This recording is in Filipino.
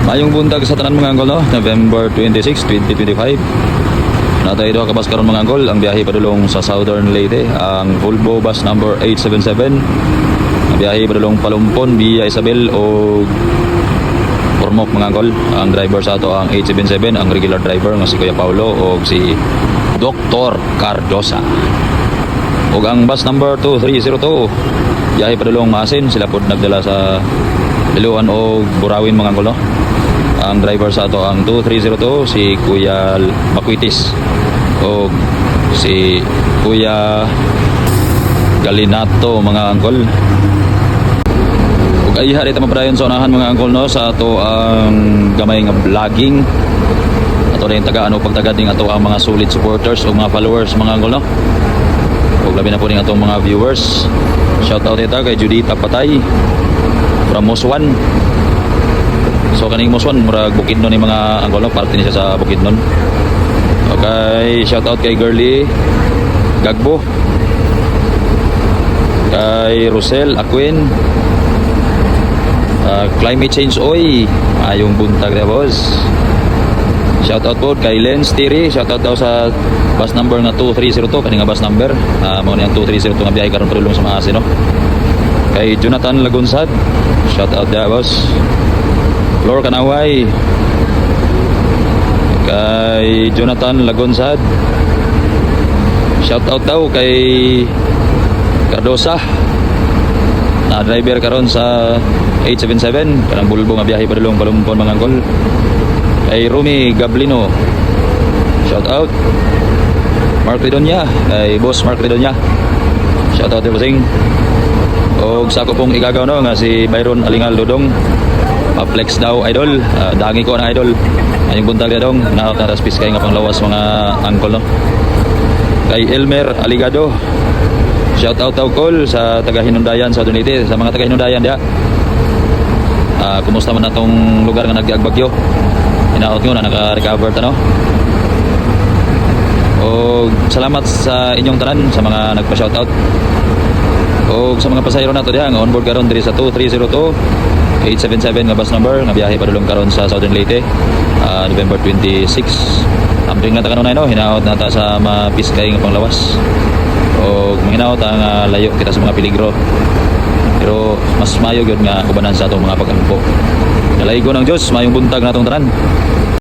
Mayong buntag sa tanan mga anggol, no? November 26, 2025. Natay doha kabas karon mga anggol ang biyahe padulong sa Southern Leyte, ang Volvo bus number 877. Ang biyahe padulong Palumpon via Isabel o Ormoc mga anggol. Ang driver sa ato ang 877, ang regular driver nga si Kuya Paulo o si Dr. Cardosa. O ang bus number 2302, biyahe padulong Maasin, sila pod nagdala sa Iluan o Burawin mga anggol, no? Ang driver sa ato ang 2302 si Kuya Maquitis o si Kuya Galinato mga angkol. Ug ay hari ta mapadayon sa unahan mga angkol, no, sa ato ang gamay nga vlogging. Ato rin taga pagtagad ning ato ang mga solid supporters o mga followers mga angkol, no. Ug labi na po ning atong mga viewers. Shout out ita kay Judita Patay from Muswan. So kaning Muswan murag Bukidnon ni mga angkol, no, parte ni siya sa Bukidnon. Okay, shout out kay Girly Gagbo, kay Rosel Aquin, Climate Change Oy, ayong buntag na boss. Shout out po kay Lens Tiri, shout out daw sa bus number nga 2302, kaning nga bus number mao ni ang 2302 nga biyahe karon padulong sa Maasin, no. Kay Jonathan Lagunsad, shout out da boss. Flor Kanaway, kay Jonathan Lagonsad, shout out daw kay Cardosa na driver karon sa 877 kanang Bulbo nga biyahe padulong Palumpon mga angkol. Kay Rumi Gablino, shout out. Mark Lidonia, kay boss Mark Lidonia, shout out din bossing. Og sa ko pong igagaw, no, nga si Byron Alingal Dodong, pa-flex daw idol, dangi ko na idol. Ayong buntag na dong, naot na raspis kay nga panglawas mga angkol, no. Kay Elmer Aligado, shout out daw call sa taga Hinundayan sa Dunite, sa mga taga Hinundayan dia. Kumusta man natong lugar nga nagdiagbagyo? Hinaot nyo na naka-recover ta, no. O salamat sa inyong tanan sa mga nagpa-shoutout. O sa mga pasahero nato diha nga onboard karon diri sa 2302 877 nga bus number nga biyahe padulong karon sa Southern Leyte, November 26. Amping na ta kanunay, no, hinaot na ta sa mapiskay nga panglawas. O hinaot ang layo kita sa mga peligro. Pero mas mayo gyud nga ubanan sa atong mga pag-ampo. Nalaygo ng Dios, mayong buntag natong tanan.